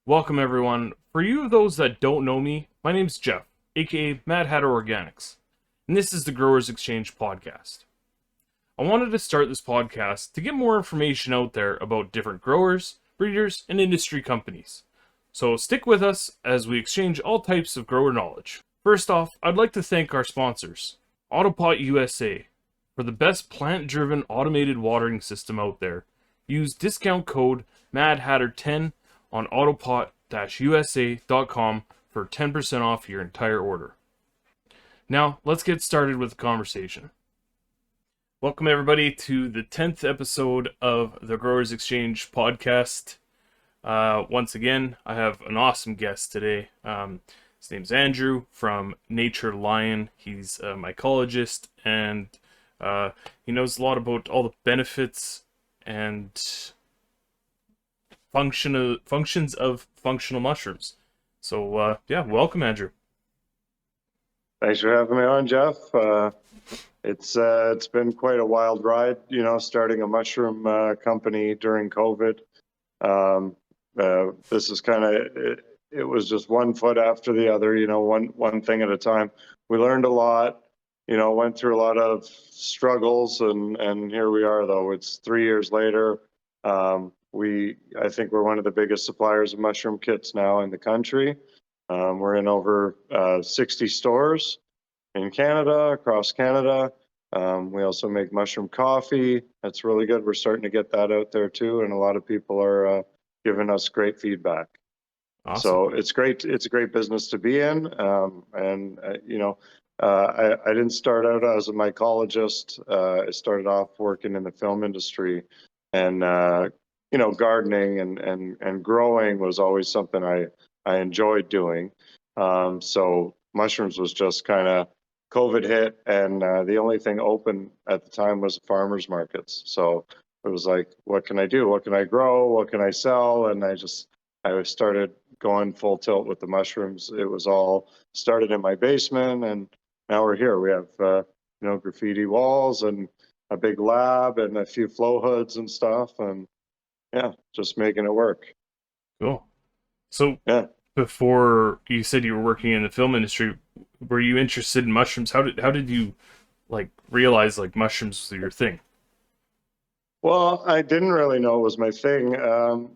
Welcome, everyone. For you of those that don't know me, my name's Jeff, aka Mad Hatter Organics, and this is the Growers Exchange podcast. I wanted to start this podcast to get more information out there about different growers, breeders, and industry companies. So stick with us as we exchange all types of grower knowledge. First off, I'd like to thank our sponsors, Autopot USA, for the best plant-driven automated watering system out there. Use discount code MADHATTER10 on autopot-usa.com for 10% off your entire order. Now, let's get started with the conversation. Welcome, everybody, to the 10th episode of the Growers Exchange podcast. Once again, I have an awesome guest today. His name's Andrew from Naturelion. He's a mycologist, and he knows a lot about all the benefits and functions of functional mushrooms. So, welcome, Andrew. Thanks for having me on, Jeff. It's been quite a wild ride, starting a mushroom company during COVID. This is kind of it was just one foot after the other, one thing at a time. We learned a lot, went through a lot of struggles, and here we are. Though it's 3 years later. I think we're one of the biggest suppliers of mushroom kits now in the country. We're in over 60 stores in Canada, across Canada. We also make mushroom coffee. That's really good. We're starting to get that out there too, and a lot of people are giving us great feedback. Awesome. So it's great. It's a great business to be in. I didn't start out as a mycologist. I started off working in the film industry, and gardening and growing was always something I enjoyed doing. So mushrooms was just kind of COVID hit, and the only thing open at the time was farmers markets. So it was like, what can I do? What can I grow? What can I sell? And I started going full tilt with the mushrooms. It was all started in my basement, and now we're here. We have graffiti walls and a big lab and a few flow hoods and stuff, and yeah, just making it work. Cool. So, Yeah. before you said you were working in the film industry, were you interested in mushrooms? How did you realize mushrooms was your thing? Well, I didn't really know it was my thing. I've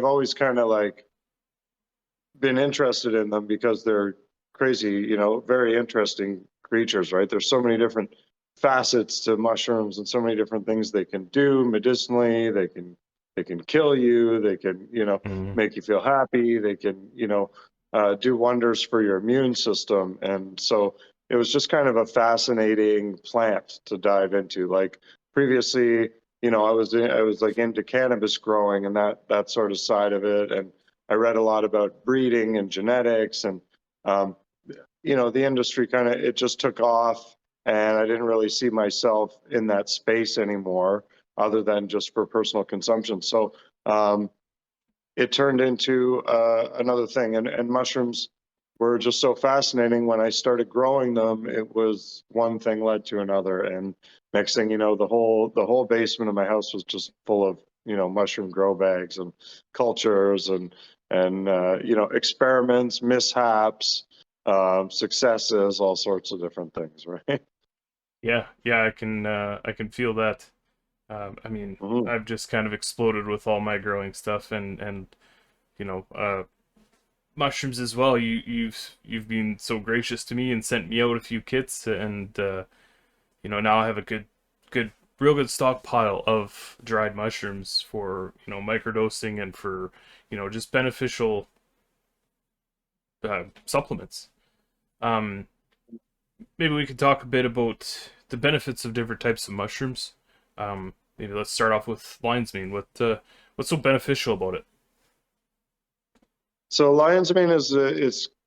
always kind of been interested in them because they're crazy, very interesting creatures, right? There's so many different facets to mushrooms and so many different things they can do medicinally. They can kill you. They can, make you feel happy. They can, do wonders for your immune system. And so it was just kind of a fascinating plant to dive into. Like previously, I was into cannabis growing and that sort of side of it. And I read a lot about breeding and genetics, and the industry it just took off, and I didn't really see myself in that space anymore, other than just for personal consumption. So it turned into another thing, and mushrooms were just so fascinating. When I started growing them, it was one thing led to another, and next thing you know, the whole basement of my house was just full of mushroom grow bags and cultures and experiments, mishaps, successes, all sorts of different things, right? Yeah, I can feel that. Mm-hmm. I've just kind of exploded with all my growing stuff, and mushrooms as well. You've been so gracious to me and sent me out a few kits, and now I have a real good stockpile of dried mushrooms for microdosing and for just beneficial supplements. Um, Maybe we could talk a bit about the benefits of different types of mushrooms. Maybe let's start off with lion's mane. What's so beneficial about it? So lion's mane is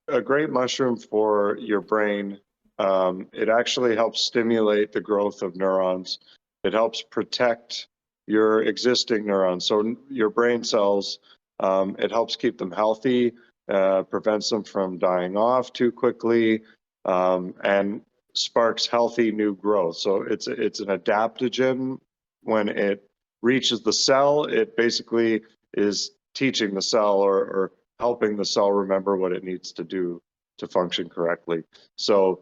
a great mushroom for your brain. It actually helps stimulate the growth of neurons. It helps protect your existing neurons, so your brain cells. It helps keep them healthy, prevents them from dying off too quickly, and sparks healthy new growth. So it's an adaptogen. When it reaches the cell, it basically is teaching the cell or helping the cell remember what it needs to do to function correctly. So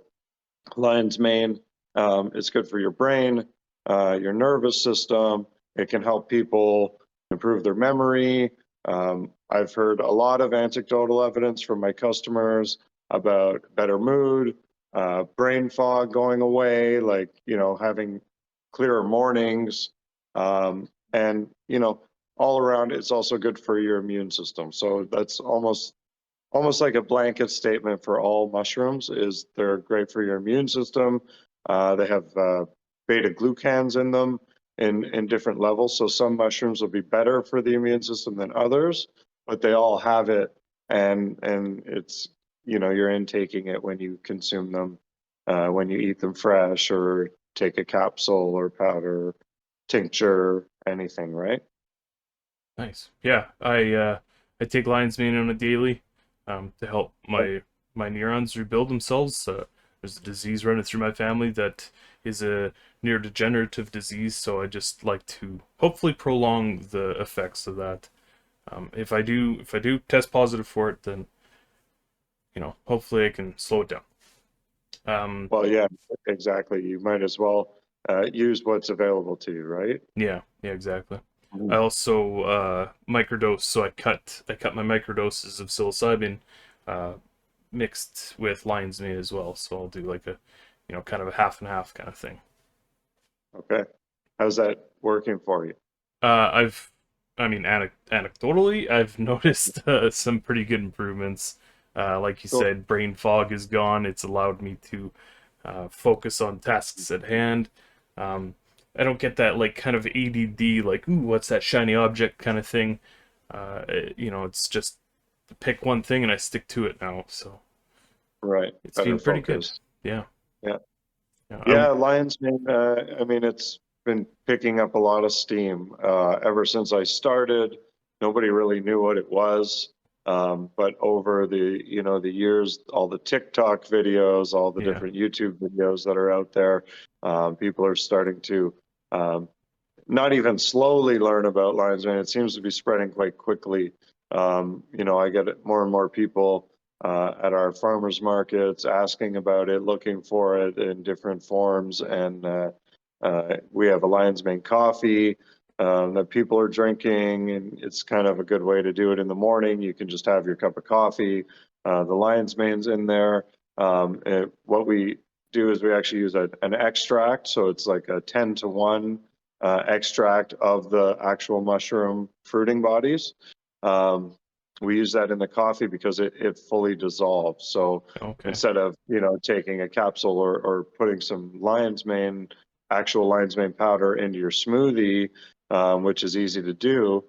lion's mane is good for your brain, your nervous system. It can help people improve their memory. I've heard a lot of anecdotal evidence from my customers about better mood, brain fog going away, like, having clearer mornings. And, all around, it's also good for your immune system. So that's almost like a blanket statement for all mushrooms is they're great for your immune system. They have beta glucans in them in different levels. So some mushrooms will be better for the immune system than others, but they all have it, and it's, you're intaking it when you consume them, when you eat them fresh or take a capsule or powder, tincture, anything, right? Nice. Yeah, I take lion's mane on a daily to help my neurons rebuild themselves. There's a disease running through my family that is a neurodegenerative disease, so I just like to hopefully prolong the effects of that. If I do test positive for it, then hopefully I can slow it down. Um, Well, yeah, exactly. You might as well use what's available to you, right? yeah, exactly. I Mhm. also microdose, so I cut my microdoses of psilocybin uh, mixed with lion's mane as well. So I'll do like a, kind of a half and half kind of thing. Okay. How's that working for you? I've, I mean, anecdotally, I've noticed some pretty good improvements. Like you Cool. said, brain fog is gone. It's allowed me to focus on tasks at hand. Um, I don't get that like kind of ADD, like, ooh, what's that shiny object kind of thing. It's just pick one thing and I stick to it now. So Right. it's Better been pretty good. focus. Yeah. Yeah. Yeah. Yeah, Lion's Mane, I mean, it's been picking up a lot of steam ever since I started. Nobody really knew what it was. But over the years, all the TikTok videos, all the Yeah. different YouTube videos that are out there, people are starting to um, not even slowly learn about lion's mane. It seems to be spreading quite quickly. I get more and more people at our farmers markets asking about it, looking for it in different forms, and we have a lion's mane coffee that people are drinking, and it's kind of a good way to do it in the morning. You can just have your cup of coffee. The lion's mane's in there. What we do is we actually use an extract, so it's like a 10-to-1 extract of the actual mushroom fruiting bodies. Um, we use that in the coffee because it fully dissolves. So Okay. instead of, taking a capsule or putting some actual lion's mane powder into your smoothie, which is easy to do,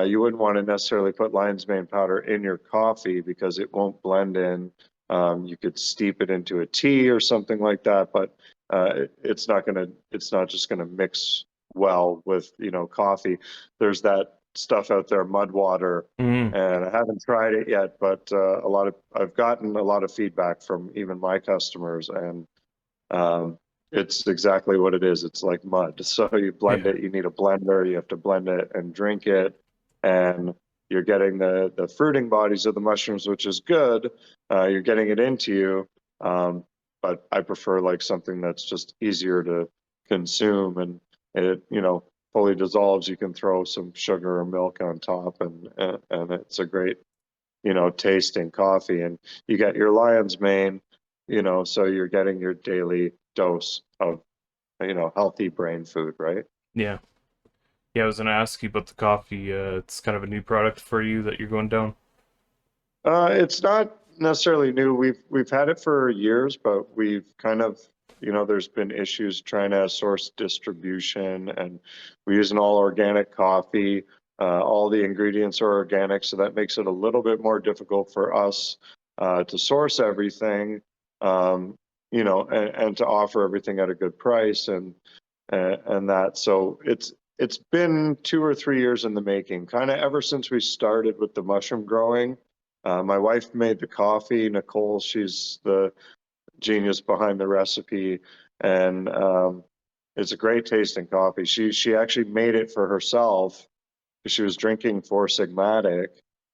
you wouldn't want to necessarily put lion's mane powder in your coffee because it won't blend in. You could steep it into a tea or something like that, but it's not just gonna mix well with, coffee. There's that stuff out there, mud water, Mm, and I haven't tried it yet, but I've gotten a lot of feedback from even my customers, and um, it's exactly what it is. It's like mud. So you blend yeah. it, you need a blender, you have to blend it and drink it, and you're getting the fruiting bodies of the mushrooms, which is good. You're getting it into you, um, but I prefer like something that's just easier to consume, and it, fully dissolves. You can throw some sugar or milk on top, and it's a great, tasting coffee, and you get your lion's mane, so you're getting your daily dose of, healthy brain food, right? Yeah. Yeah, I was gonna ask you about the coffee. It's kind of a new product for you that you're going down. It's not necessarily new. We've had it for years, but we've kind of, there's been issues trying to source distribution, and we use an all organic coffee. All the ingredients are organic, so that makes it a little bit more difficult for us to source everything, um, and to offer everything at a good price, and that. So it's been 2 or 3 years in the making, kind of ever since we started with the mushroom growing. My wife made the coffee. Nicole, she's the genius behind the recipe, and it's a great tasting coffee. She actually made it for herself She was drinking Four Sigmatic,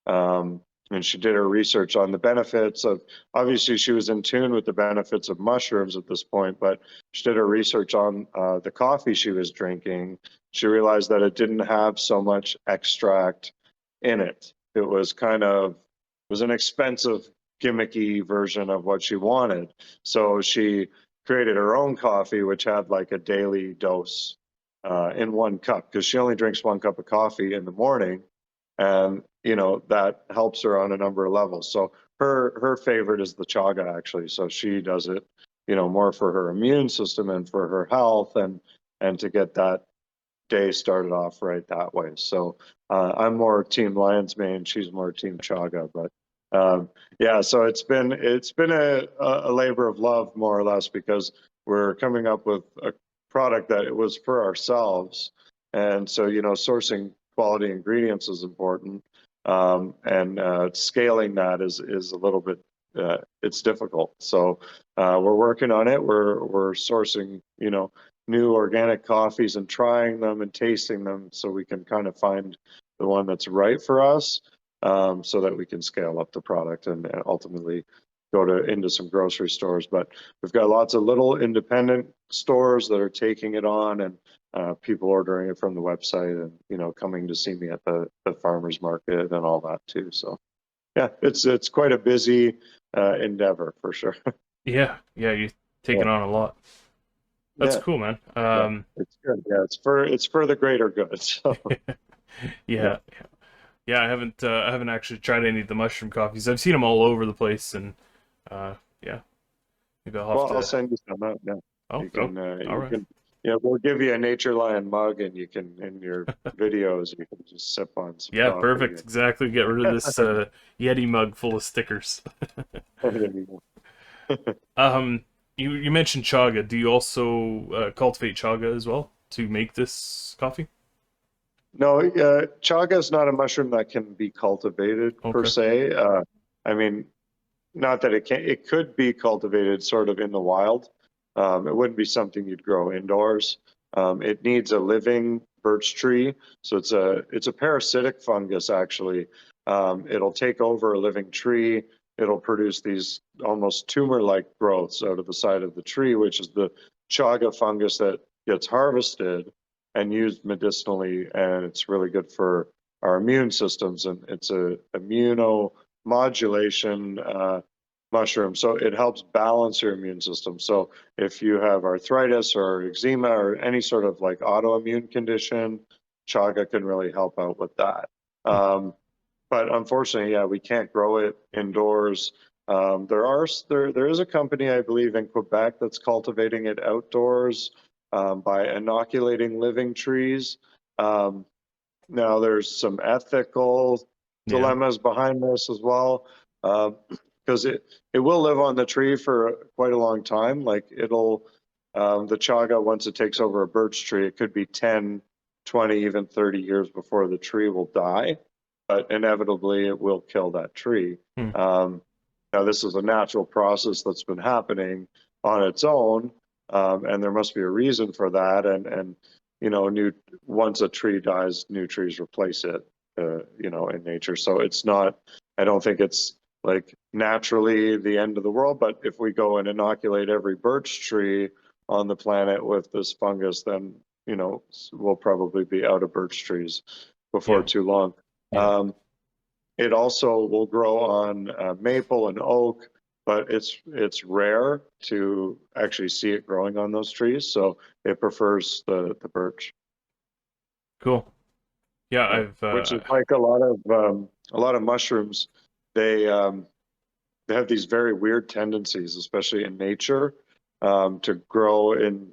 and she did her research on the benefits of. Obviously, she was in tune with the benefits of mushrooms at this point, but she did her research on the coffee she was drinking. She realized that it didn't have so much extract in it. It was kind of it was an expensive, gimmicky version of what she wanted. So she created her own coffee, which had like a daily dose in one cup because she only drinks one cup of coffee in the morning, and that helps her on a number of levels. So her favorite is the chaga actually. So she does it, more for her immune system and for her health, and to get that day started off right that way. So I'm more Team Lion's Mane, she's more Team Chaga, but yeah. So it's been a labor of love more or less because we're coming up with a product that it was for ourselves, and so sourcing quality ingredients is important, and scaling that is a little bit it's difficult. So we're working on it. We're sourcing new organic coffees and trying them and tasting them so we can kind of find the one that's right for us, so that we can scale up the product and ultimately go into some grocery stores. But we've got lots of little independent stores that are taking it on, and people ordering it from the website, and coming to see me at the farmers market and all that too. So yeah, it's quite a busy endeavor for sure. Yeah, yeah, you're Yeah, taking on a lot. That's yeah, cool, man. yeah. It's good. Yeah, it's for the greater good. So yeah. Yeah, yeah. I haven't actually tried any of the mushroom coffees. I've seen them all over the place, and yeah, maybe I'll have Well, I'll to. send you some out. Yeah, Oh, you oh, can. all You right. can. Yeah, we'll give you a Naturelion mug, and you can in your videos you can just sip on some Yeah, coffee. perfect. Exactly. Get rid of this Yeti mug full of stickers. Um, you mentioned chaga. Do you also cultivate chaga as well to make this coffee? No, chaga is not a mushroom that can be cultivated per Okay. se. I mean, not that it can. It could be cultivated sort of in the wild. It wouldn't be something you'd grow indoors. It needs a living birch tree, so it's a parasitic fungus actually. It'll take over a living tree. It'll produce these almost tumor-like growths out of the side of the tree, which is the chaga fungus that gets harvested and used medicinally, and it's really good for our immune systems. And it's a immunomodulation mushroom, so it helps balance your immune system. So if you have arthritis or eczema or any sort of like autoimmune condition, chaga can really help out with that. Hmm. But unfortunately, yeah, we can't grow it indoors. There is a company, I believe, in Quebec that's cultivating it outdoors, by inoculating living trees. Um, Now there's some ethical Yeah. dilemmas behind this as well, because it will live on the tree for quite a long time. Like the chaga, once it takes over a birch tree, it could be 10, 20, even 30 years before the tree will die, but inevitably it will kill that tree. Hmm. Um, Now this is a natural process that's been happening on its own, and there must be a reason for that. And new once a tree dies, new trees replace it. In nature. So it's not. I don't think it's like naturally the end of the world. But if we go and inoculate every birch tree on the planet with this fungus, then we'll probably be out of birch trees before Yeah. too long. Yeah. Um, it also will grow on maple and oak, but it's rare to actually see it growing on those trees. So it prefers the birch. Cool. Yeah, Yeah, I've which is like a lot of mushrooms. They they have these very weird tendencies, especially in nature, to grow in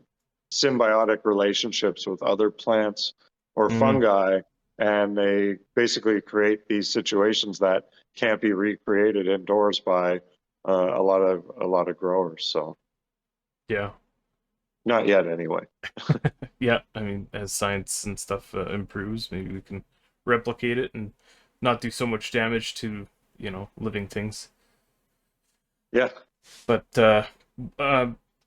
symbiotic relationships with other plants or mhm. fungi, and they basically create these situations that can't be recreated indoors by a lot of growers. So Yeah. not yet, anyway. Yeah, I mean, as science and stuff improves, maybe we can replicate it and not do so much damage to, living things. Yeah. But uh,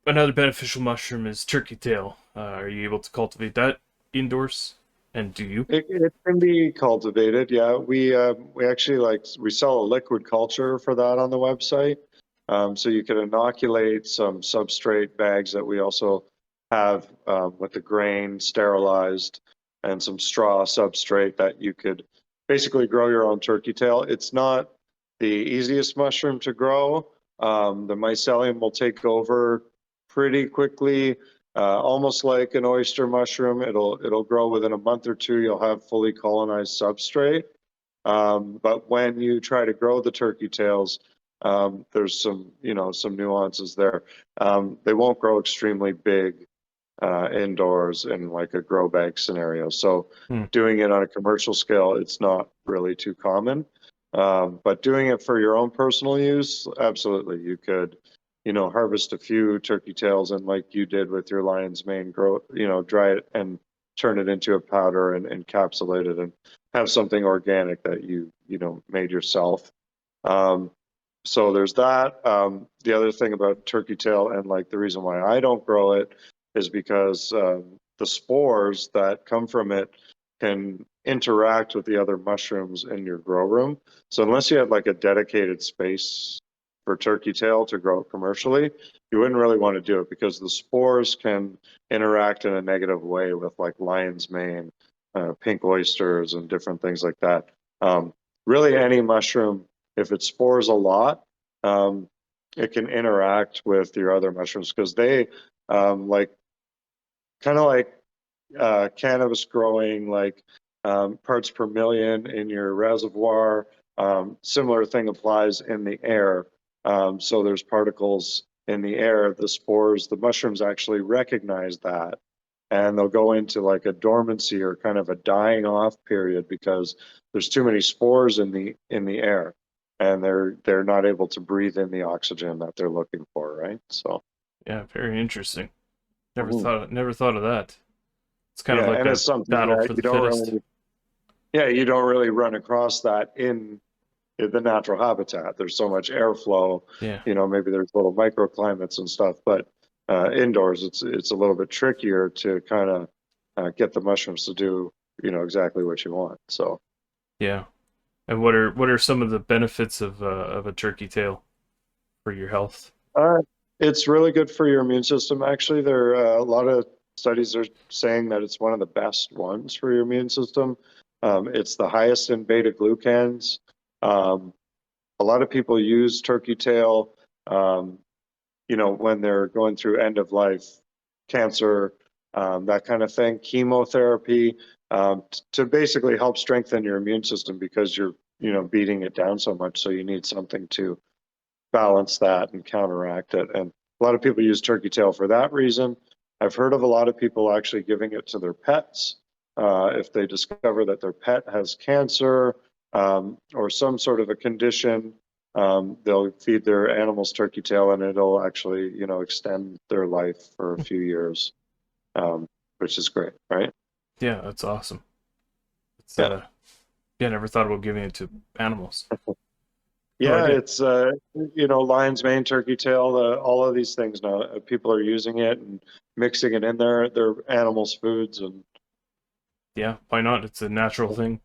another beneficial mushroom is turkey tail. Are you able to cultivate that indoors? And do you? It can be cultivated. Yeah, we actually we sell a liquid culture for that on the website. So you can inoculate some substrate bags that we also have with the grain sterilized and some straw substrate that you could basically grow your own turkey tail. It's not the easiest mushroom to grow. The mycelium will take over pretty quickly, almost like an oyster mushroom. It'll grow within a month or two. You'll have fully colonized substrate. But when you try to grow the turkey tails, there's some nuances there. They won't grow extremely big indoors in like a grow bag scenario. So Hmm. doing it on a commercial scale, it's not really too common. But doing it for your own personal use, absolutely. You could, harvest a few turkey tails and like you did with your lion's mane, dry it and turn it into a powder and encapsulate it and have something organic that you made yourself. Um, so there's that. The other thing about turkey tail and like the reason why I don't grow it is because the spores that come from it can interact with the other mushrooms in your grow room. So unless you had like a dedicated space for turkey tail to grow commercially, you wouldn't really want to do it because the spores can interact in a negative way with like lion's mane, pink oysters, and different things like that. Really, any mushroom, if it spores a lot, um, it can interact with your other mushrooms because they like kind of like cannabis growing, like parts per million in your reservoir. Similar thing applies in the air. So there's particles in the air, the spores, the mushrooms actually recognize that. And they'll go into like a dormancy or kind of a dying off period because there's too many spores in the air, and they're not able to breathe in the oxygen that they're looking for, right? So, Yeah, very interesting. mhm. Never thought of that. It's kind of Yeah, like and a it's something battle that for the fittest. you don't really run across that in the natural habitat. There's so much airflow, Yeah. maybe there's little microclimates and stuff, but indoors it's a little bit trickier to kind of get the mushrooms to do, exactly what you want. So, Yeah. And what are some of the benefits of a turkey tail for your health? uh, it's really good for your immune system. Actually, there are a lot of studies are saying that it's one of the best ones for your immune system. It's the highest in beta glucans. Um, a lot of people use turkey tail, um, when they're going through end of life, cancer, that kind of thing, chemotherapy, to basically help strengthen your immune system because you're, beating it down so much. So you need something to balance that and counteract it. And a lot of people use turkey tail for that reason. I've heard of a lot of people actually giving it to their pets if they discover that their pet has cancer or some sort of a condition. They'll feed their animals turkey tail, and it'll actually, extend their life for a few years, which is great, right? Yeah, that's awesome. It's Yeah. yeah, I never thought about giving it to animals. No Yeah, idea. it's lion's mane, turkey tail, all of these things now. People are using it and mixing it in their animals' foods, and Yeah, why not? It's a natural thing.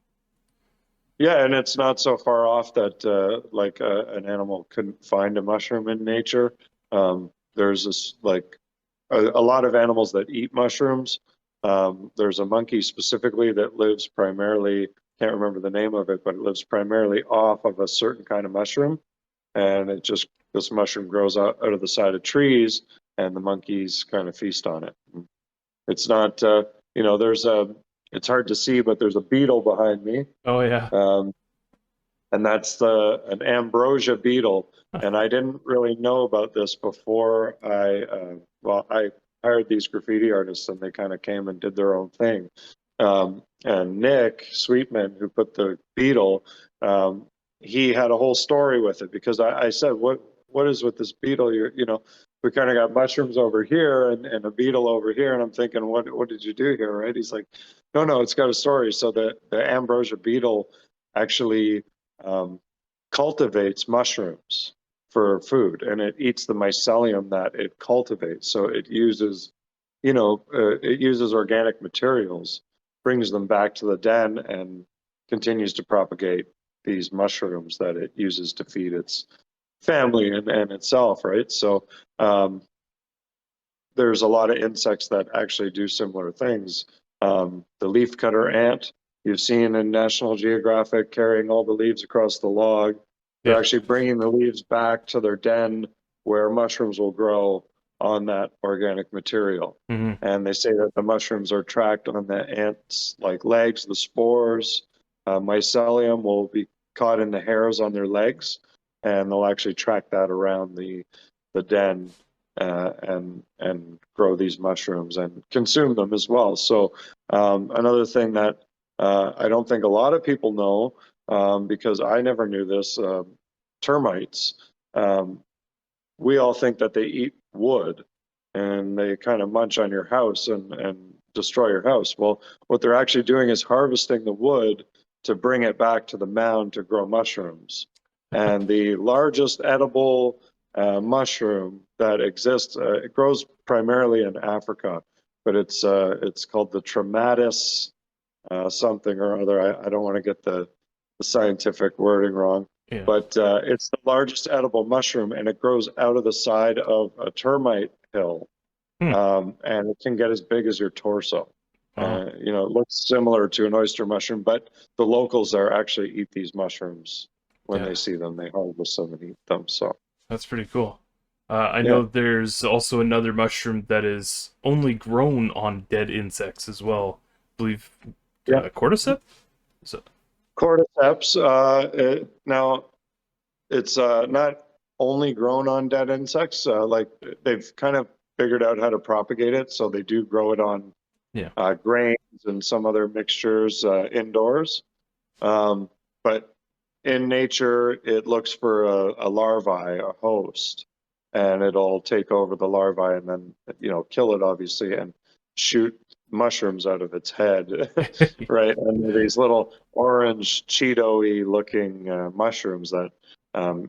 yeah, and it's not so far off that like an animal couldn't find a mushroom in nature. There's this like a lot of animals that eat mushrooms. There's a monkey specifically that lives primarily, can't remember the name of it, but it lives primarily off of a certain kind of mushroom. And this mushroom grows out of the side of trees, and the monkeys kind of feast on it. It's not, there's it's hard to see, but there's a beetle behind me. Oh yeah. Um, and that's an ambrosia beetle. And I didn't really know about this before I hired these graffiti artists, and they kind of came and did their own thing. And Nick Sweetman, who put the beetle, um, he had a whole story with it because I said, what is with this beetle? We kind of got mushrooms over here and a beetle over here, and I'm thinking, what did you do here, right? He's like, no, it's got a story. So the ambrosia beetle actually um, cultivates mushrooms for food, and it eats the mycelium that it cultivates. So it uses organic materials brings them back to the den and continues to propagate these mushrooms that it uses to feed its family and itself, right? So there's a lot of insects that actually do similar things. The leafcutter ant, you've seen in National Geographic carrying all the leaves across the log. They're Yeah. actually bringing the leaves back to their den where mushrooms will grow on that organic material. Hmm. And they say that the mushrooms are tracked on the ants' like legs, the spores. Mycelium will be caught in the hairs on their legs, and they'll actually track that around the den and grow these mushrooms and consume them as well. So another thing that I don't think a lot of people know, because I never knew this, termites. Um, we all think that they eat wood and they kind of munch on your house and destroy your house. Well, what they're actually doing is harvesting the wood to bring it back to the mound to grow mushrooms. And the largest edible mushroom that exists, it grows primarily in Africa, but it's called the Traumatis something or other. I don't want to get the scientific wording wrong, Yeah. but it's the largest edible mushroom, and it grows out of the side of a termite hill, Hmm. and it can get as big as your torso. Wow. It looks similar to an oyster mushroom, but the locals there actually eat these mushrooms when Yeah. they see them. They harvest them and eat them. So That's pretty cool. I yeah, know there's also another mushroom that is only grown on dead insects as well. I believe yeah. cordyceps? So, Cordyceps. Now it's not only grown on dead insects. Like they've kind of figured out how to propagate it, so they do grow it on yeah. grains and some other mixtures indoors. But in nature, it looks for a larvae, a host, and it'll take over the larvae and then, kill it, obviously, and shoot mushrooms out of its head, right? And they're these little orange Cheeto-y looking mushrooms that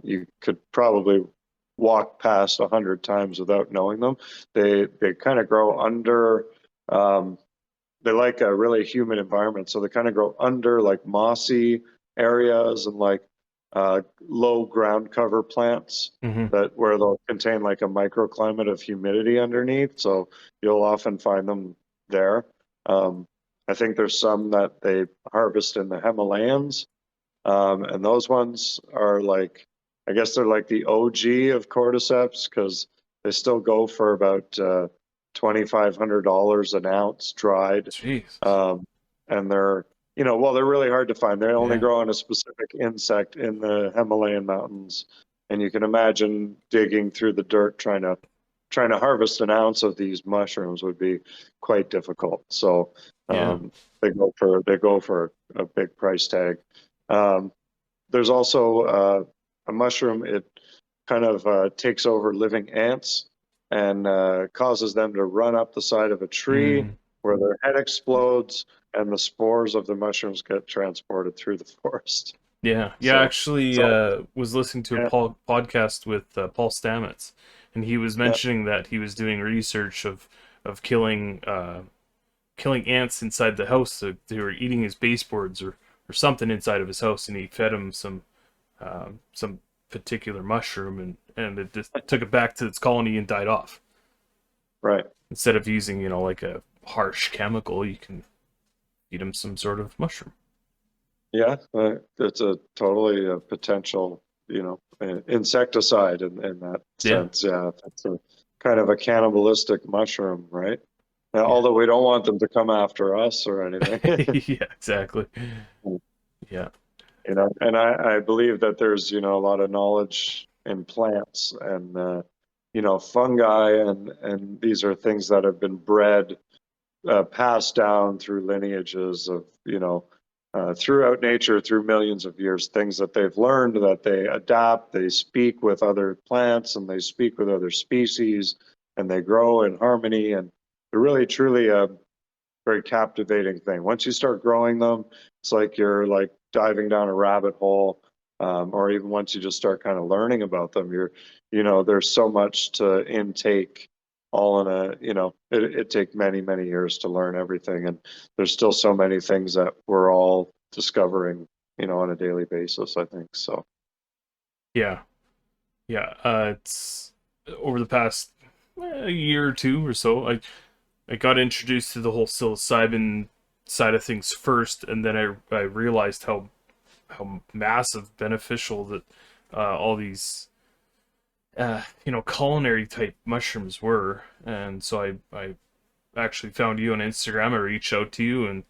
you could probably walk past 100 times without knowing them. They kind of grow under. Um, they like a really humid environment, so they kind of grow under like mossy areas and like low ground cover plants Hmm. that where they'll contain like a microclimate of humidity underneath. So you'll often find them there. Um, I think there's some that they harvest in the Himalayas, and those ones are like, I guess they're like the OG of cordyceps because they still go for about $2,500 an ounce dried. Jesus. Um, and they're really hard to find. They only Yeah. grow on a specific insect in the Himalayan mountains. And you can imagine digging through the dirt trying to harvest an ounce of these mushrooms would be quite difficult. So Yeah. they go for a big price tag. Um, there's also a mushroom. It kind of takes over living ants and causes them to run up the side of a tree Mm. where their head explodes and the spores of the mushrooms get transported through the forest. Yeah. Yeah. I So it's actually all, was listening to a yeah, podcast with Paul Stamets, and he was yeah, mentioning that he was doing research of killing ants inside the house. So they were eating his baseboards or something inside of his house, and he fed him some particular mushroom, and it just took it back to its colony and died off. right. Instead of using like a harsh chemical, you can feed him some sort of mushroom. Yeah, it's a totally a potential, insecticide in that Yeah. sense. Yeah, it's a kind of a cannibalistic mushroom, right? Now, Yeah. although we don't want them to come after us or anything. Yeah. Exactly. Yeah. And I believe that there's, a lot of knowledge in plants and, fungi, and these are things that have been bred, passed down through lineages of, throughout nature through millions of years, things that they've learned that they adapt, they speak with other plants and they speak with other species and they grow in harmony. And they're really, truly a very captivating thing. Once you start growing them, it's like you're like diving down a rabbit hole. Or even once you just start kind of learning about them, there's so much to intake all in a, it take many, many years to learn everything. And there's still so many things that we're all discovering, on a daily basis, I think. So, Yeah, yeah. It's over the past year or two or so. I got introduced to the whole psilocybin side of things first, and then I realized how massive beneficial that all these culinary type mushrooms were. And so I actually found you on Instagram. I reached out to you, and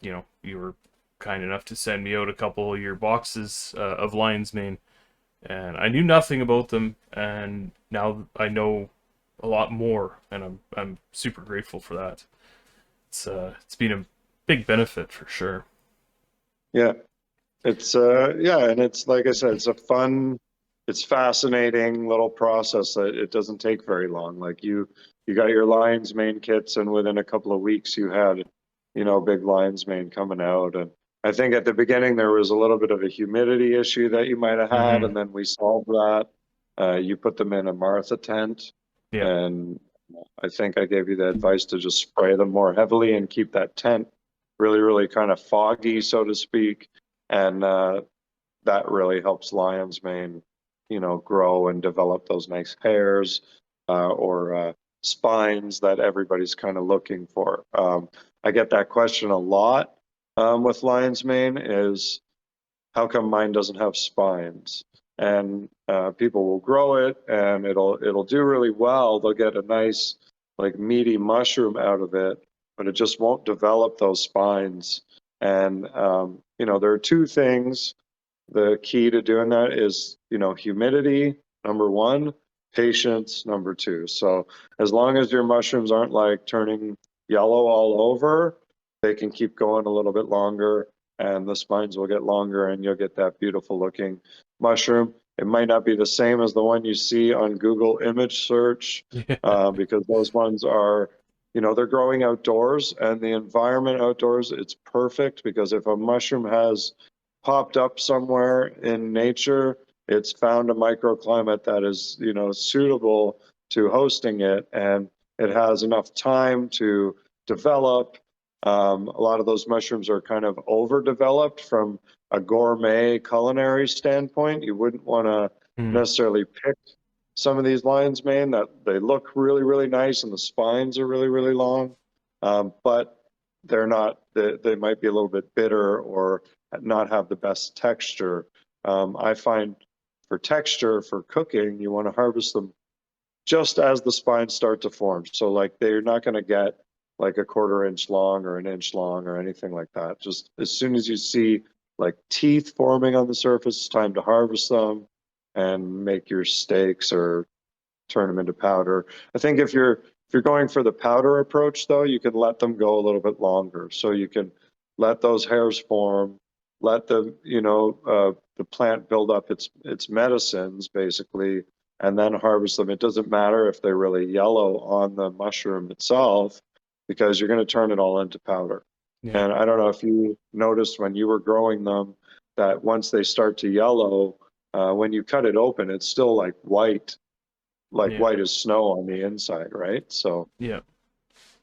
you were kind enough to send me out a couple of your boxes of lion's mane, and I knew nothing about them, and now I know a lot more, and I'm super grateful for that. It's been a big benefit for sure. yeah, yeah, and it's like I said, it's fascinating little process that it doesn't take very long. Like you got your lion's mane kits, and within a couple of weeks you had, big lion's mane coming out. And I think at the beginning there was a little bit of a humidity issue that you might have had, Hmm. and then we solved that. You put them in a Martha tent, Yeah, and I think I gave you the advice to just spray them more heavily and keep that tent really, really kind of foggy, so to speak. And that really helps lion's mane, grow and develop those nice hairs or spines that everybody's kind of looking for. I get that question a lot with lion's mane is how come mine doesn't have spines? And people will grow it and it'll do really well. They'll get a nice like meaty mushroom out of it, but it just won't develop those spines. And there are two things. The key to doing that is, humidity, number one, patience, number two. So as long as your mushrooms aren't like turning yellow all over, they can keep going a little bit longer and the spines will get longer and you'll get that beautiful looking mushroom. It might not be the same as the one you see on Google image search yeah, because those ones are, they're growing outdoors and the environment outdoors, it's perfect because if a mushroom has popped up somewhere in nature, it's found a microclimate that is, suitable to hosting it and it has enough time to develop. A lot of those mushrooms are kind of overdeveloped from a gourmet culinary standpoint. You wouldn't want to mm, necessarily pick some of these lion's mane that they look really, really nice and the spines are really, really long. But they're not, they might be a little bit bitter or not have the best texture. I find for texture, for cooking, you want to harvest them just as the spines start to form. So like they're not going to get like a quarter inch long or an inch long or anything like that. Just as soon as you see like teeth forming on the surface, it's time to harvest them and make your steaks or turn them into powder. I think if you're going for the powder approach though, you can let them go a little bit longer. So you can let those hairs form, let the plant build up its medicines basically, and then harvest them. It doesn't matter if they're really yellow on the mushroom itself because you're going to turn it all into powder. yeah, And I don't know if you noticed when you were growing them that once they start to yellow, when you cut it open, it's still like yeah, white as snow on the inside, right? So, yeah,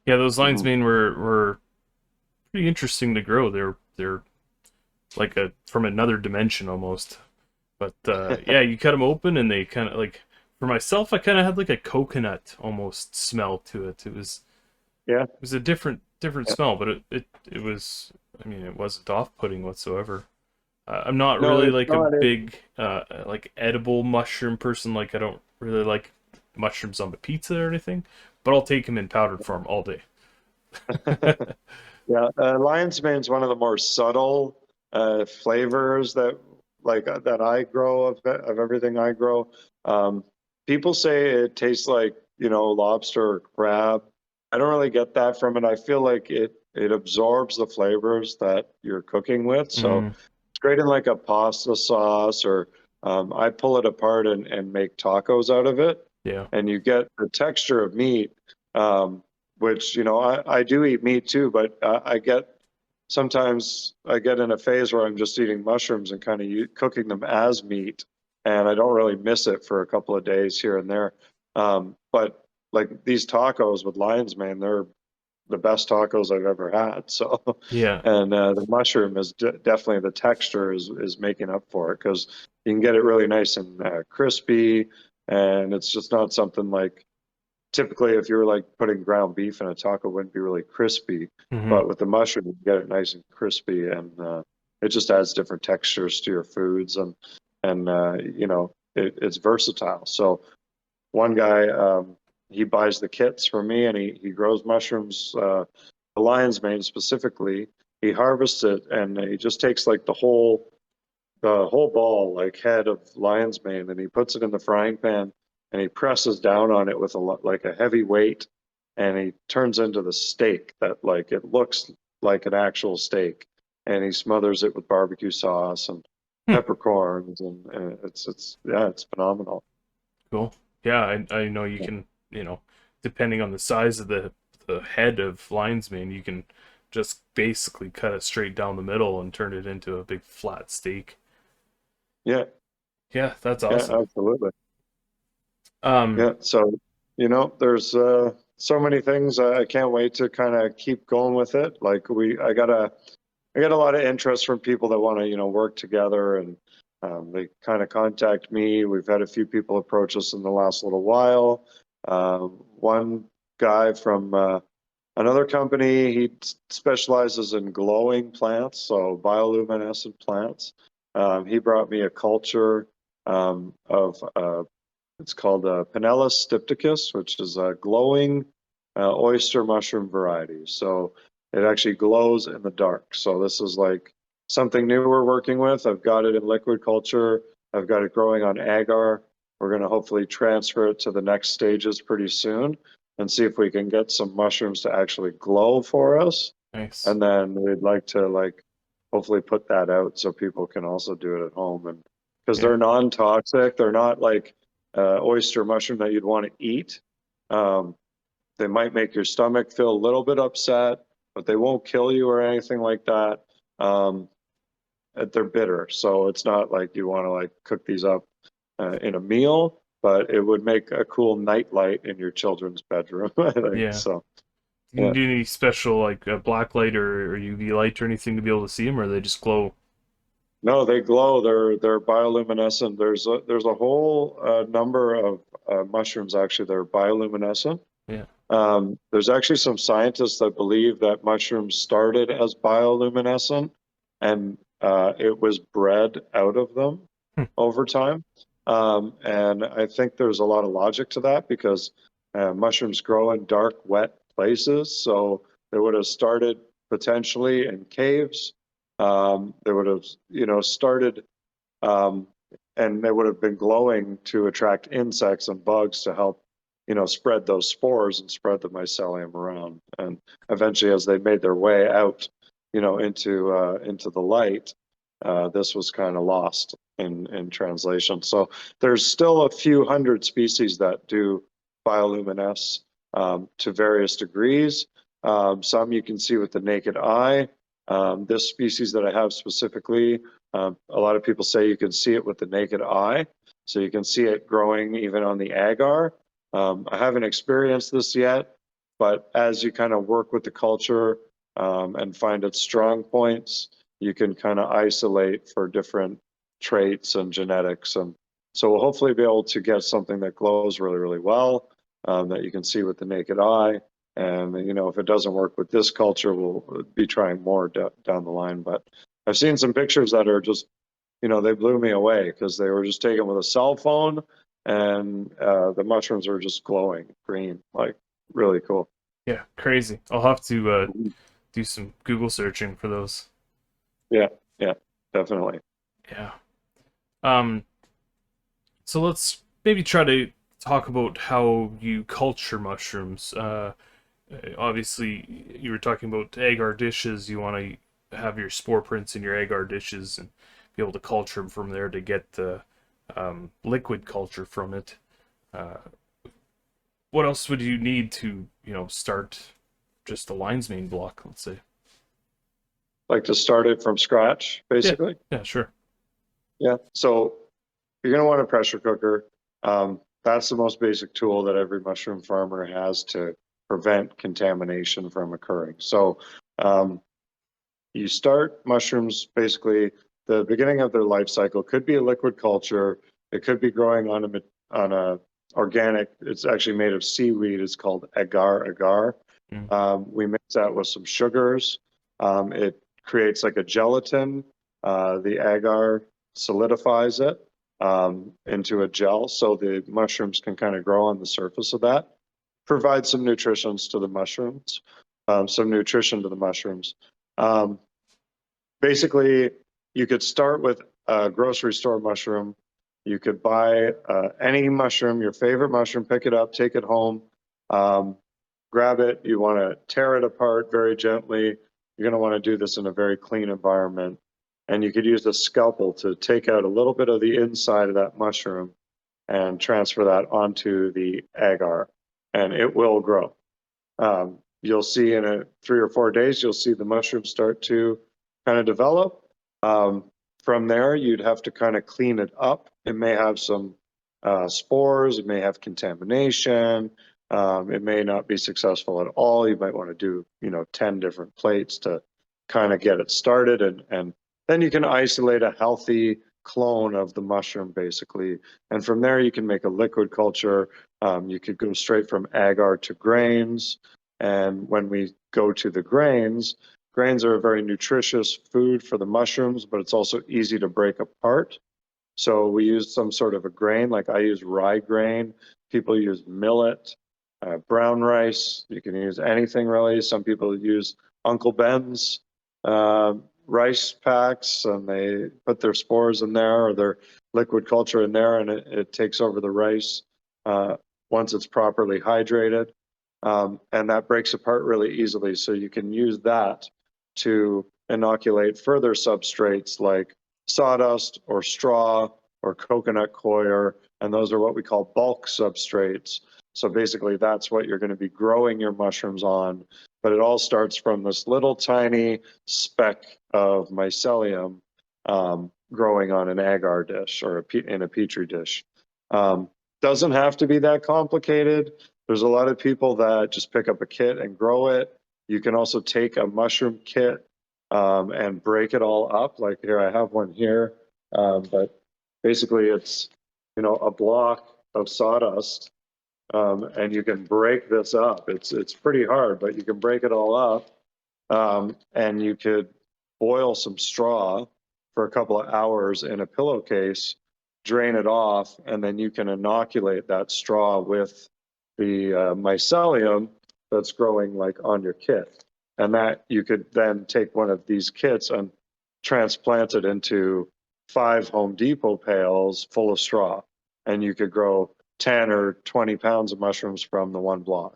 yeah. Those lion's mhm. mane were pretty interesting to grow. They're like a from another dimension almost. But yeah, you cut them open and they kind of like for myself, I kind of had like a coconut almost smell to it. Yeah, It was a different yeah. smell, but it was. I mean, it wasn't off-putting whatsoever. I'm not No, really it's like a not. big like edible mushroom person. Like I don't really like mushrooms on the pizza or anything, but I'll take them in powdered form all day. Yeah, lion's mane is one of the more subtle flavors that I grow of everything I grow. Um, People say it tastes like, lobster or crab. I don't really get that from it. I feel like it absorbs the flavors that you're cooking with. So Mm, it's great in like a pasta sauce or I pull it apart and make tacos out of it. yeah, And you get the texture of meat, which, I do eat meat too, but sometimes I get in a phase where I'm just eating mushrooms and kind of cooking them as meat. And I don't really miss it for a couple of days here and there. But like these tacos with lion's mane, they're the best tacos I've ever had. So, Yeah. and the mushroom is definitely the texture is making up for it because you can get it really nice and crispy, and it's just not something like typically if you were like putting ground beef in a taco, it wouldn't be really crispy, Hmm. but with the mushroom, you get it nice and crispy, and it just adds different textures to your foods, and you know it's versatile. So one guy, he buys the kits from me, and he grows mushrooms, the lion's mane specifically. He harvests it, and he just takes like the whole ball, like head of lion's mane, and he puts it in the frying pan, and he presses down on it with like a heavy weight, and he turns into the steak that like it looks like an actual steak, and he smothers it with barbecue sauce and Hmm. peppercorns, and it's yeah, it's phenomenal. Cool. Yeah, I know you can, depending on the size of the head of lion's mane, you can just basically cut it straight down the middle and turn it into a big flat steak. Yeah, Yeah, that's yeah, awesome. absolutely. Um, Yeah, so there's so many things. I can't wait to kind of keep going with it. Like I got a lot of interest from people that want to work together, and they kind of contact me. We've had a few people approach us in the last little while. One guy from another company, he specializes in glowing plants, so bioluminescent plants. He brought me a culture of it's called Pinellus stypticus, which is a glowing oyster mushroom variety. So it actually glows in the dark. So this is like something new we're working with. I've got it in liquid culture. I've got it growing on agar. We're going to hopefully transfer it to the next stages pretty soon and see if we can get some mushrooms to actually glow for us. nice. And then we'd like to like hopefully put that out so people can also do it at home, and because Yeah. they're non-toxic, they're not like oyster mushroom that you'd want to eat. Um, they might make your stomach feel a little bit upset, but they won't kill you or anything like that. Um, they're bitter, so it's not like you want to like cook these up in a meal, but it would make a cool night light in your children's bedroom, I think. Yeah. So Do you yeah. do any special like black light or UV light or anything to be able to see them, or they just glow? No, they glow. They're bioluminescent. There's a whole number of mushrooms actually that are bioluminescent. Yeah. There's actually some scientists that believe that mushrooms started as bioluminescent, and it was bred out of them Hmm. over time. And I think there's a lot of logic to that because mushrooms grow in dark, wet places. So they would have started potentially in caves. They would have, started um, and they would have been glowing to attract insects and bugs to help, spread those spores and spread the mycelium around. And eventually, as they made their way out, into the light, this was kind of lost in translation. So there's still a few hundred species that do bioluminesce to various degrees. Some you can see with the naked eye. This species that I have specifically, a lot of people say you can see it with the naked eye. So you can see it growing even on the agar. I haven't experienced this yet, but as you kind of work with the culture and find its strong points, you can kind of isolate for different traits and genetics. And so we'll hopefully be able to get something that glows really, really well, that you can see with the naked eye. And if it doesn't work with this culture, we'll be trying more down the line. But I've seen some pictures that are just, they blew me away because they were just taken with a cell phone, and the mushrooms are just glowing green, like really cool. Yeah, crazy. I'll have to do some Google searching for those. Yeah, yeah, definitely. Yeah. Um, so let's maybe try to talk about how you culture mushrooms. Obviously, you were talking about agar dishes. You want to have your spore prints in your agar dishes and be able to culture them from there to get the liquid culture from it. Uh, what else would you need to, start just the lion's mane block, let's say? Like to start it from scratch, Yeah, basically. yeah, sure. Yeah. So you're going to want a pressure cooker. That's the most basic tool that every mushroom farmer has to prevent contamination from occurring. So um, you start mushrooms basically the beginning of their life cycle could be a liquid culture. It could be growing on a organic. It's actually made of seaweed. It's called agar agar. Mm. We mix that with some sugars. It creates like a gelatin. The agar solidifies it into a gel, so the mushrooms can kind of grow on the surface of that. Provide some nutritions to the mushrooms, some nutrition to the mushrooms. Um, Basically, you could start with a grocery store mushroom. You could buy any mushroom, your favorite mushroom, pick it up, take it home, um, grab it. You want to tear it apart very gently. You're going to want to do this in a very clean environment. And you could use a scalpel to take out a little bit of the inside of that mushroom and transfer that onto the agar, and it will grow. You'll see in 3 or 4 days, you'll see the mushrooms start to kind of develop. Um, from there, you'd have to kind of clean it up. It may have some spores, it may have contamination, it may not be successful at all. You might want to do, 10 different plates to kind of get it started. And then you can isolate a healthy clone of the mushroom, basically. And from there, you can make a liquid culture. You could go straight from agar to grains. And when we go to the grains, grains are a very nutritious food for the mushrooms, but it's also easy to break apart. So we use some sort of a grain, like I use rye grain. People use millet, brown rice. You can use anything really. Some people use Uncle Ben's uh, rice packs, and they put their spores in there or their liquid culture in there, and it takes over the rice once it's properly hydrated. And that breaks apart really easily. So you can use that to inoculate further substrates like sawdust or straw or coconut coir. And those are what we call bulk substrates. So basically, that's what you're going to be growing your mushrooms on. But it all starts from this little tiny speck of mycelium growing on an agar dish or in a petri dish. Doesn't have to be that complicated. There's a lot of people that just pick up a kit and grow it. You can also take a mushroom kit and break it all up. Like here, I have one here, but basically it's, a block of sawdust, and you can break this up. It's pretty hard, but you can break it all up, and you could boil some straw for a couple of hours in a pillowcase, drain it off, and then you can inoculate that straw with the mycelium that's growing like on your kit. And that you could then take one of these kits and transplant it into 5 Home Depot pails full of straw. And you could grow 10 or 20 pounds of mushrooms from the one block.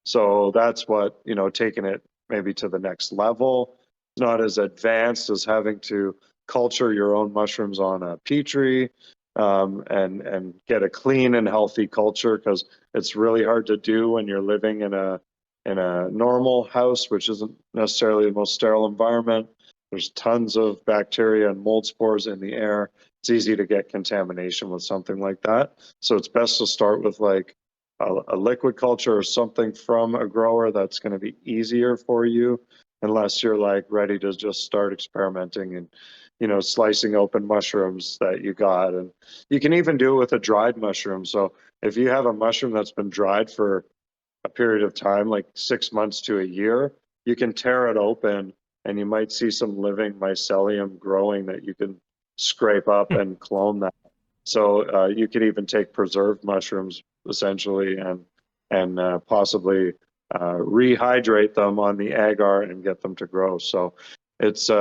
So that's what, taking it maybe to the next level. It's not as advanced as having to culture your own mushrooms on a petri and get a clean and healthy culture, because it's really hard to do when you're living in a normal house, which isn't necessarily the most sterile environment. There's tons of bacteria and mold spores in the air. It's easy to get contamination with something like that. So it's best to start with like a liquid culture or something from a grower that's going to be easier for you, unless you're like ready to just start experimenting and slicing open mushrooms that you got. And you can even do it with a dried mushroom. So if you have a mushroom that's been dried for a period of time, like 6 months to a year, you can tear it open and you might see some living mycelium growing that you can scrape up and clone that. So you could even take preserved mushrooms essentially and possibly rehydrate them on the agar and get them to grow. So it's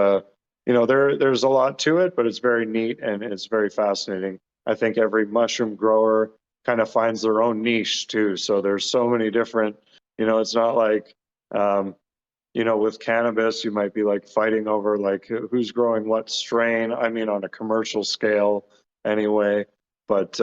there's a lot to it, but it's very neat and it's very fascinating. I think every mushroom grower kind of finds their own niche too. So there's so many different, it's not like with cannabis, you might be like fighting over like who's growing what strain. I mean, on a commercial scale anyway. But,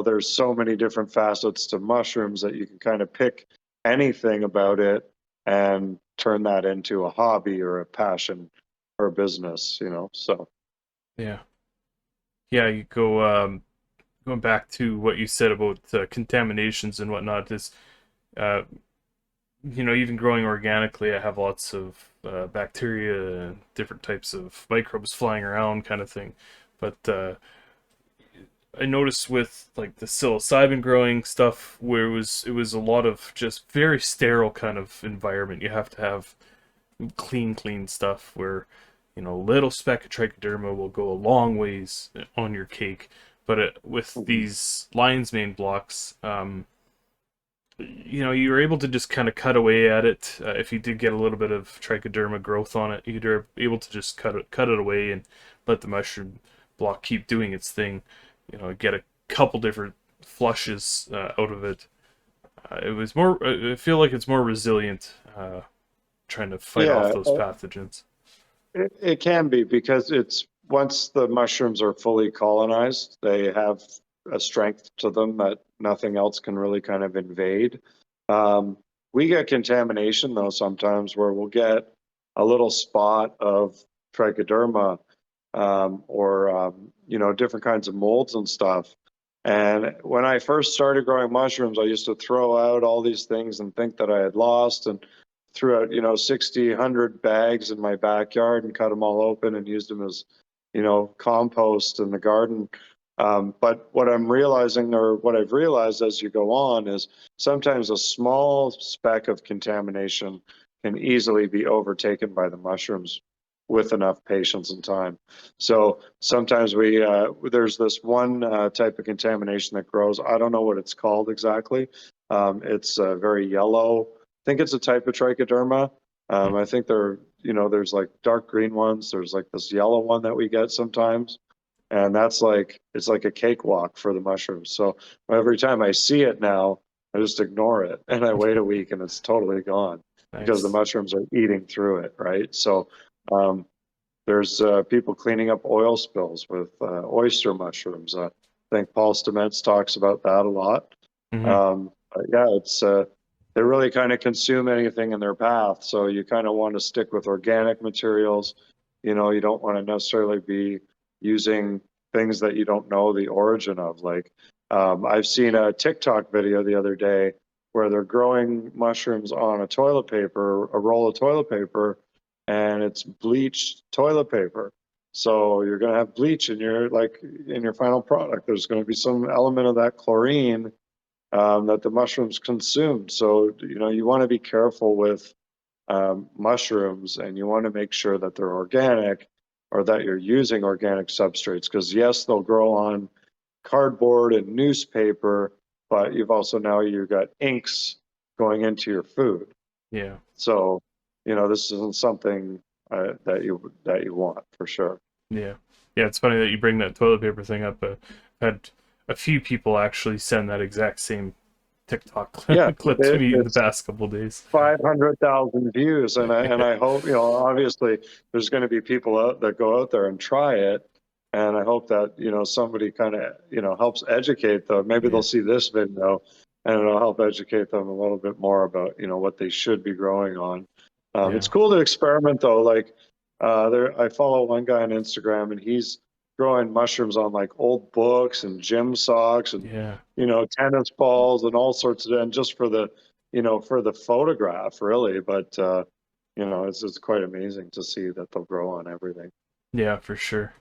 there's so many different facets to mushrooms that you can kind of pick anything about it and turn that into a hobby or a passion or a business, so. Yeah. Yeah, you go going back to what you said about contaminations and whatnot, is uh, even growing organically, I have lots of bacteria and different types of microbes flying around, kind of thing. But I noticed with like the psilocybin growing stuff, where it was a lot of just very sterile kind of environment. You have to have clean stuff where a little speck of trichoderma will go a long ways on your cake. But with Mhm. these lion's mane blocks, you were able to just kind of cut away at it. If you did get a little bit of trichoderma growth on it, you're able to just cut it away and let the mushroom block keep doing its thing. Get a couple different flushes out of it. It was more. I feel like it's more resilient, trying to fight off Yeah, those pathogens. it can be because it's once the mushrooms are fully colonized, they have a strength to them that nothing else can really kind of invade. Um, we get contamination though sometimes where we'll get a little spot of trichoderma or different kinds of molds and stuff. And when I first started growing mushrooms, I used to throw out all these things and think that I had lost and threw out, 60, 100 bags in my backyard and cut them all open and used them as, compost in the garden. But what I'm realizing, or what I've realized as you go on, is sometimes a small speck of contamination can easily be overtaken by the mushrooms with enough patience and time. So sometimes there's this one type of contamination that grows. I don't know what it's called exactly. It's very yellow. I think it's a type of trichoderma. I think there's like dark green ones. There's like this yellow one that we get sometimes, and it's like a cakewalk for the mushrooms. So every time I see it now, I just ignore it and I wait a week and it's totally gone because the Nice. mushrooms are eating through it, right? So um, there's people cleaning up oil spills with oyster mushrooms. I think Paul Stamets talks about that a lot. Hmm. But yeah, it's they really kind of consume anything in their path. So you kind of want to stick with organic materials. You don't want to necessarily be using things that you don't know the origin of. Like I've seen a TikTok video the other day where they're growing mushrooms on a toilet paper, a roll of toilet paper, and it's bleached toilet paper. So you're going to have bleach in your final product. There's going to be some element of that chlorine that the mushrooms consume. So you want to be careful with mushrooms, and you want to make sure that they're organic or that you're using organic substrates. Because yes, they'll grow on cardboard and newspaper, but you've got inks going into your food. Yeah. So, this isn't something that you want for sure. Yeah. Yeah. It's funny that you bring that toilet paper thing up. I've had a few people actually send that exact same TikTok Yeah, clip to me the it's past couple of days. 500,000 views, and I Yeah. and I hope obviously there's going to be people that go out there and try it, and I hope that somebody kind of helps educate them. Maybe they'll Yeah. see this video, and it'll help educate them a little bit more about what they should be growing on. It's Yeah. cool to experiment though. Like I follow one guy on Instagram, and he's growing mushrooms on like old books and gym socks and Yeah. tennis balls and all sorts of, and just for the photograph really. But it's quite amazing to see that they'll grow on everything. Yeah, for sure.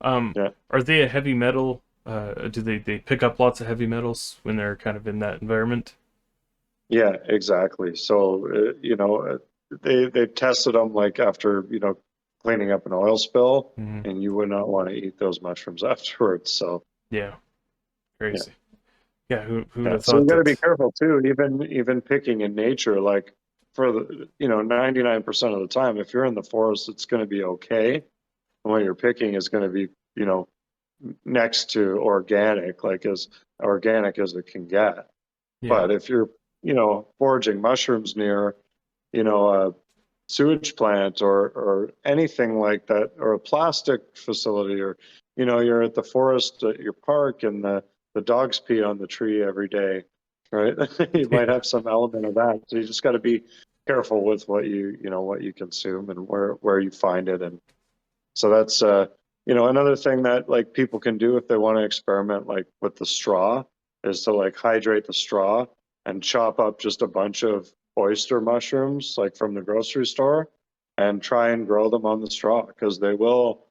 Um, Yeah, are they a heavy metal? Do they pick up lots of heavy metals when they're kind of in that environment? yeah, exactly. So they tested them like after cleaning up an oil spill, Hmm. and you would not want to eat those mushrooms afterwards. So Yeah, yeah. crazy. Yeah, who would Yeah, have so you thought got to be that? careful too. Even picking in nature, like for the 99% of the time, if you're in the forest, it's going to be okay. And what you're picking is going to be next to organic, like as organic as it can get. Yeah, But if you're foraging mushrooms near a sewage plant or anything like that, or a plastic facility, or you're at the forest at your park and the dogs pee on the tree every day, right? You might yeah, have some element of that. So you just got to be careful with what you consume and where you find it. And so that's another thing that like people can do if they want to experiment like with the straw is to like hydrate the straw and chop up just a bunch of oyster mushrooms like from the grocery store and try and grow them on the straw because they will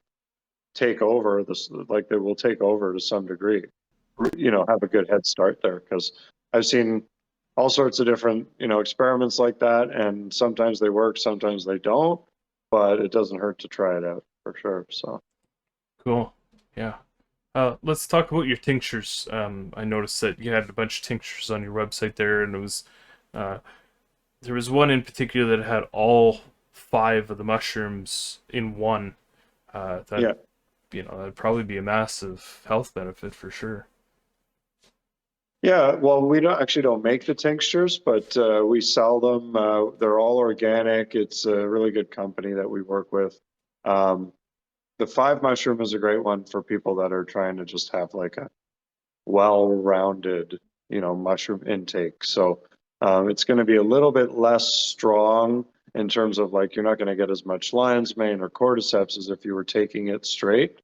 take over this, like they will take over to some degree. Have a good head start there because I've seen all sorts of different, experiments like that, and sometimes they work, sometimes they don't, but it doesn't hurt to try it out for sure. So Cool. Yeah. Let's talk about your tinctures. I noticed that you had a bunch of tinctures on your website there, and uh, there was one in particular that had all five of the mushrooms in one. That yeah. that'd probably be a massive health benefit for sure. Yeah, well, we don't make the tinctures, but we sell them. They're all organic. It's a really good company that we work with. Um, the five mushroom is a great one for people that are trying to just have like a well-rounded, mushroom intake. So it's going to be a little bit less strong in terms of like you're not going to get as much lion's mane or cordyceps as if you were taking it straight,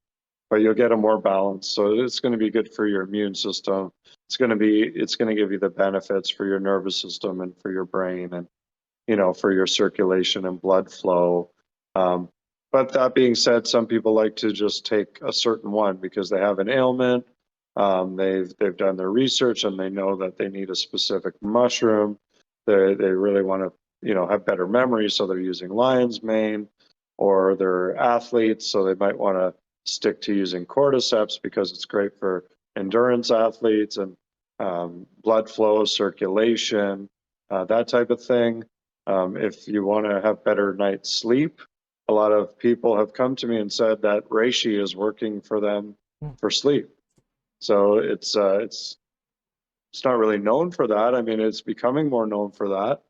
but you'll get a more balance. So it's going to be good for your immune system. It's going to give you the benefits for your nervous system and for your brain and for your circulation and blood flow. Um, but that being said, some people like to just take a certain one because they have an ailment. They've done their research and they know that they need a specific mushroom. They really want to have better memory, so they're using lion's mane, or they're athletes, so they might want to stick to using cordyceps because it's great for endurance athletes and blood flow, circulation, that type of thing. If you want to have better night's sleep, a lot of people have come to me and said that reishi is working for them for sleep. So it's not really known for that. I mean, it's becoming more known for that.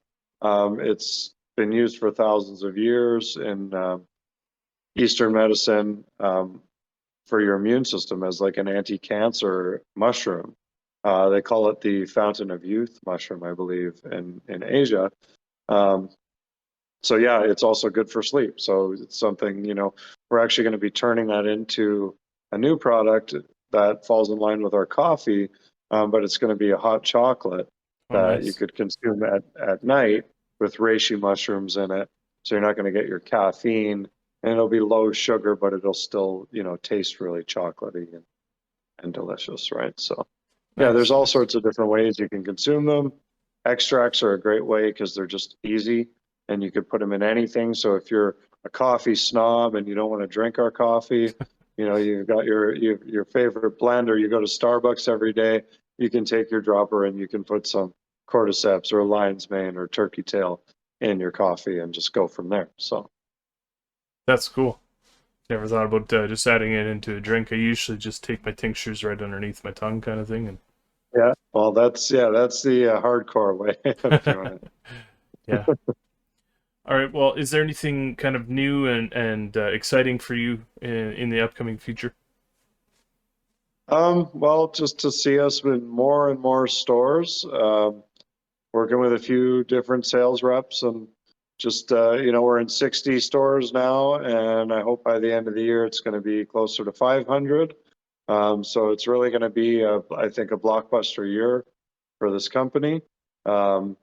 It's been used for thousands of years in Eastern medicine for your immune system as like an anti-cancer mushroom. They call it the fountain of youth mushroom, I believe, in Asia. Um, so yeah, it's also good for sleep. So it's something, we're actually going to be turning that into a new product that falls in line with our coffee, but it's going to be a hot chocolate Oh, that you nice. could consume at night with reishi mushrooms in it. So you're not going to get your caffeine, and it'll be low sugar, but it'll still, taste really chocolatey and delicious, right? So yeah, there's Nice, all nice. sorts of different ways you can consume them. Extracts are a great way because they're just easy and you could put them in anything. So if you're a coffee snob and you don't want to drink our coffee, you've got your favorite blender, you go to Starbucks every day, you can take your dropper and you can put some cordyceps or lion's mane or turkey tail in your coffee and just go from there. So That's cool. Never thought about just adding it into a drink. I usually just take my tinctures right underneath my tongue, kind of thing, yeah, well, that's the hardcore way of doing yeah. it. All right. Well, is there anything kind of new and exciting for you in the upcoming future? Well, just to see us in more and more stores, working with a few different sales reps and just, we're in 60 stores now, and I hope by the end of the year it's going to be closer to 500. So it's really going to be, I think, a blockbuster year for this company.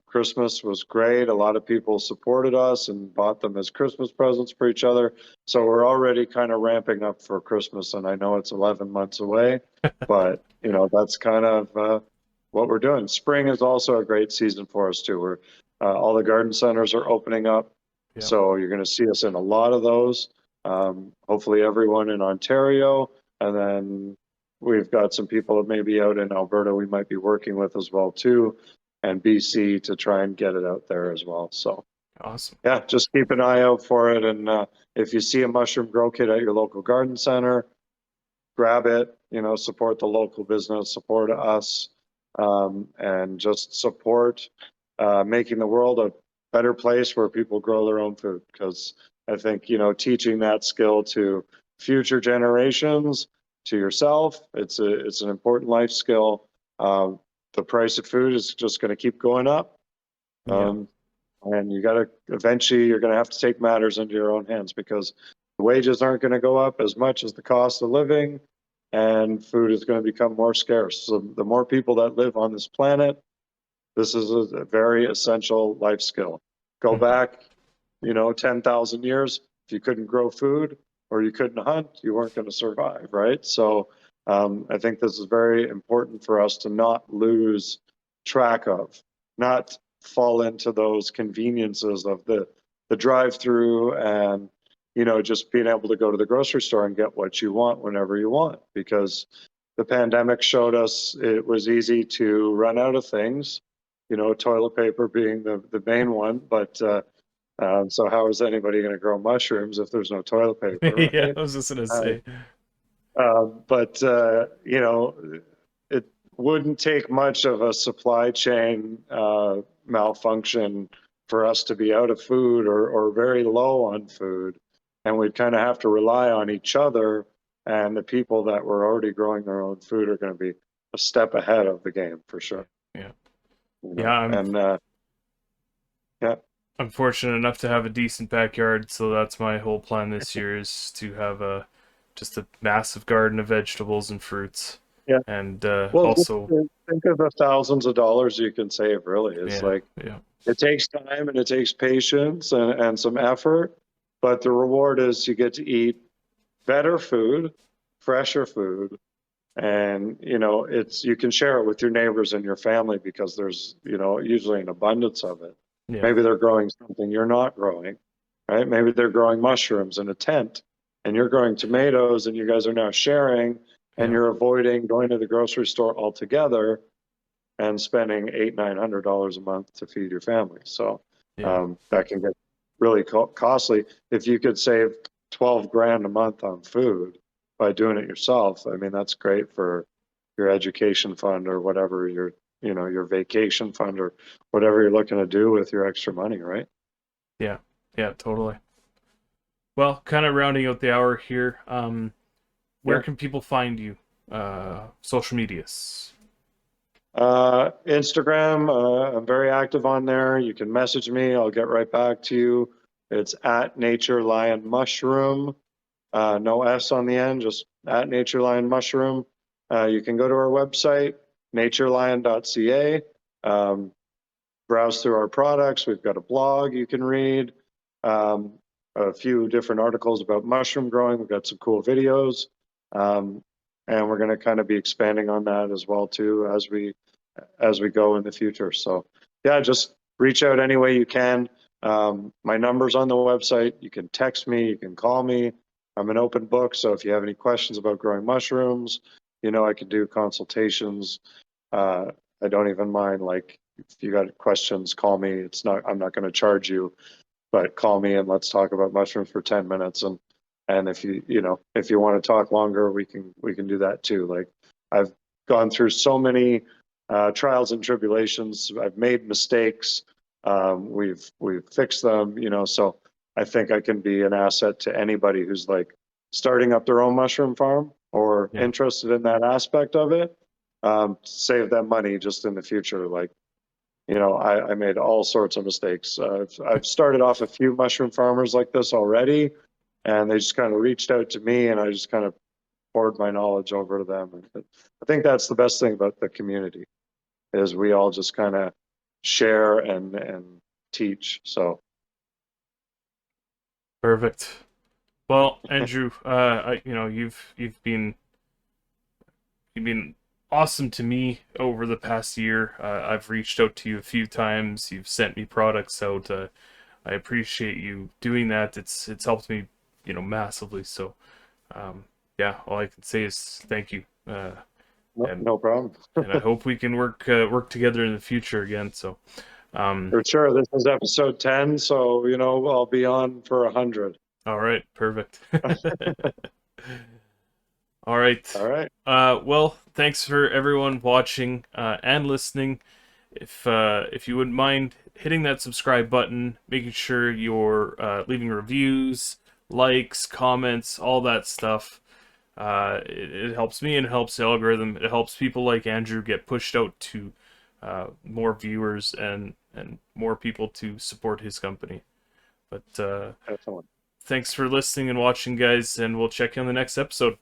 Christmas was great. A lot of people supported us and bought them as Christmas presents for each other. So we're already kind of ramping up for Christmas, and I know it's 11 months away, but that's kind of what we're doing. Spring is also a great season for us too. We're all the garden centers are opening up, Yeah. so you're going to see us in a lot of those. Hopefully, everyone in Ontario, and then we've got some people maybe out in Alberta we might be working with as well too, and BC to try and get it out there as well. So Awesome. yeah, just keep an eye out for it. And if you see a mushroom grow kit at your local garden center, grab it, support the local business, support us, and just support making the world a better place where people grow their own food. Because I think, teaching that skill to future generations, to yourself, it's an important life skill. The price of food is just going to keep going up. Yeah. And you got to eventually, you're going to have to take matters into your own hands because wages aren't going to go up as much as the cost of living, and food is going to become more scarce. So the more people that live on this planet, this is a very essential life skill. Go Mhm. back, 10,000 years, if you couldn't grow food or you couldn't hunt, you weren't going to survive, right? So I think this is very important for us to not lose track of, not fall into those conveniences of the drive-through and just being able to go to the grocery store and get what you want whenever you want, because the pandemic showed us it was easy to run out of things, toilet paper being the main one. But so how is anybody going to grow mushrooms if there's no toilet paper, Yeah, right? I was just gonna Uh, say. but it wouldn't take much of a supply chain malfunction for us to be out of food or very low on food, and we'd kind of have to rely on each other. And the people that were already growing their own food are going to be a step ahead of the game for Yeah, sure. yeah, yeah. I'm And yeah, I'm fortunate enough to have a decent backyard, so that's my whole plan this year is to have a just a massive garden of vegetables and fruits, yeah. and Well, just also, think of the thousands of dollars you can save. Really, it's yeah, like yeah, it takes time and it takes patience and some effort, but the reward is you get to eat better food, fresher food, and it's you can share it with your neighbors and your family because there's usually an abundance of it. yeah, Maybe they're growing something you're not growing, right? Maybe they're growing mushrooms in a tent and you're growing tomatoes and you guys are now sharing, and yeah, you're avoiding going to the grocery store altogether and spending $800-900 a month to feed your family. So yeah, that can get really costly. If you could save 12 grand a month on food by doing it yourself, I mean, that's great for your education fund or whatever your vacation fund or whatever you're looking to do with your extra money, right? yeah, yeah, totally. Well, kind of rounding out the hour here. Where Yeah. can people find you? Social medias. Instagram, I'm very active on there. You can message me. I'll get right back to you. It's at Naturelion Mushroom. No S on the end, just at Naturelion Mushroom. You can go to our website, naturelion.ca, browse through our products. We've got a blog you can read, um, a few different articles about mushroom growing. We've got some cool videos. Um, and we're going to kind of be expanding on that as well too as we go in the future. So yeah, just reach out any way you can. My number's on the website. You can text me, you can call me. I'm an open book, so if you have any questions about growing mushrooms, I can do consultations. Uh, I don't even mind, like, if you got questions, call me. I'm not going to charge you, but call me and let's talk about mushrooms for 10 minutes. And if you want to talk longer, we can do that too. Like, I've gone through so many trials and tribulations. I've made mistakes. We've fixed them, so I think I can be an asset to anybody who's like starting up their own mushroom farm or Yeah, interested in that aspect of it. Save them money just in the future. Like, I made all sorts of mistakes. I've started off a few mushroom farmers like this already, and they just kind of reached out to me, and I just kind of poured my knowledge over to them. And I think that's the best thing about the community is we all just kind of share and teach. So perfect. Well, Andrew, you've been awesome to me over the past year. I've reached out to you a few times. You've sent me products out. I appreciate you doing that. It's helped me, massively. So, yeah, all I can say is thank you. no, And no problem. I hope we can work together in the future again. So, um, For sure. This is episode 10, so I'll be on for 100. all right, perfect. All right. All right. Well, thanks for everyone watching and listening. If you wouldn't mind hitting that subscribe button, making sure you're leaving reviews, likes, comments, all that stuff. It helps me and it helps the algorithm. It helps people like Andrew get pushed out to more viewers and more people to support his company. But Excellent. Thanks for listening and watching, guys, and we'll check you on the next episode.